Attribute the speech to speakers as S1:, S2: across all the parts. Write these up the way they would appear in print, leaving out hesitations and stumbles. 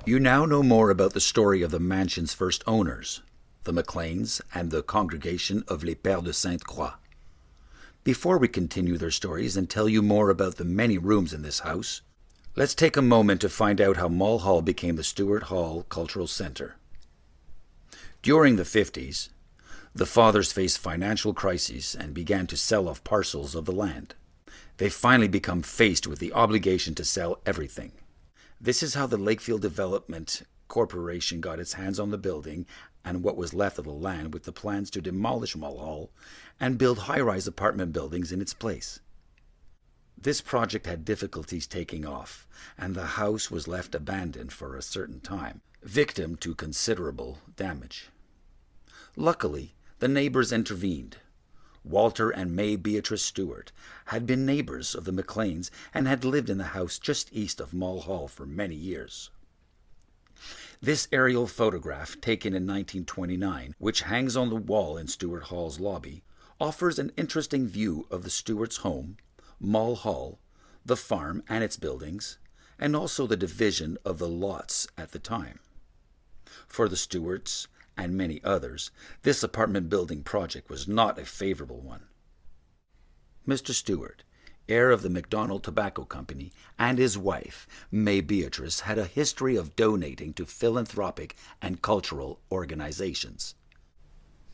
S1: You now know more about the story of the mansion's first owners, the MacLeans and the Congrégation of les Pères de Sainte-Croix. Before we continue their stories and tell you more about the many rooms in this house, let's take a moment to find out how Mull Hall became the Stewart Hall Cultural Centre. During the 50s, the fathers faced financial crises and began to sell off parcels of the land. They finally become faced with the obligation to sell everything. This is how the Lakefield Development Corporation got its hands on the building and what was left of the land, with the plans to demolish Mull Hall and build high-rise apartment buildings in its place. This project had difficulties taking off, and the house was left abandoned for a certain time, victim to considerable damage. Luckily, the neighbors intervened. Walter and May Beatrice Stewart had been neighbors of the MacLeans and had lived in the house just east of Mull Hall for many years. This aerial photograph, taken in 1929, which hangs on the wall in Stewart Hall's lobby, offers an interesting view of the Stewarts' home, Mull Hall, the farm and its buildings, and also the division of the lots at the time. For the Stewarts and many others, this apartment building project was not a favorable one. Mr. Stewart, heir of the McDonald Tobacco Company, and his wife, May Beatrice, had a history of donating to philanthropic and cultural organizations.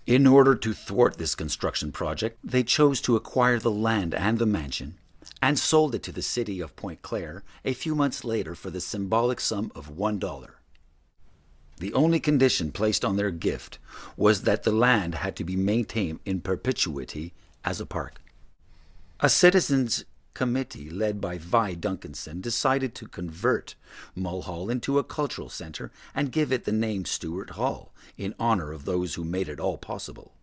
S1: In order to thwart this construction project, they chose to acquire the land and the mansion, and sold it to the city of Pointe-Claire a few months later for the symbolic sum of $1. The only condition placed on their gift was that the land had to be maintained in perpetuity as a park. A citizens' committee led by Vi Duncanson decided to convert Mull Hall into a cultural centre and give it the name Stewart Hall in honour of those who made it all possible.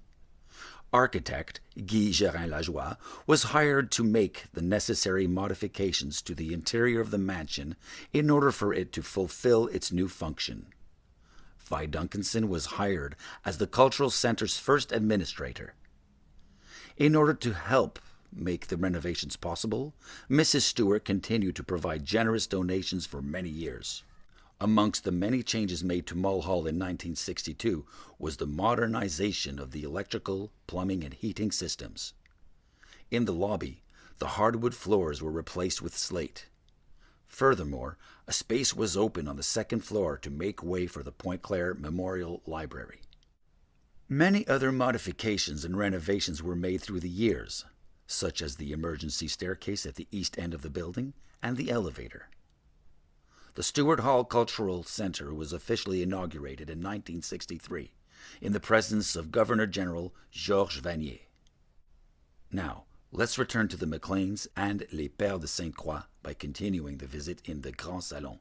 S1: Architect Guy Gérin-Lajoie was hired to make the necessary modifications to the interior of the mansion in order for it to fulfill its new function. Vi Duncanson was hired as the cultural centre's first administrator. In order to help make the renovations possible, Mrs. Stewart continued to provide generous donations for many years. Amongst the many changes made to Mull Hall in 1962 was the modernization of the electrical, plumbing, and heating systems. In the lobby, the hardwood floors were replaced with slate. Furthermore, a space was open on the second floor to make way for the Pointe-Claire Memorial Library. Many other modifications and renovations were made through the years, such as the emergency staircase at the east end of the building and the elevator. The Stewart Hall Cultural Centre was officially inaugurated in 1963 in the presence of Governor-General Georges Vanier. Now, let's return to the MacLeans and les Pères de Sainte-Croix by continuing the visit in the Grand Salon.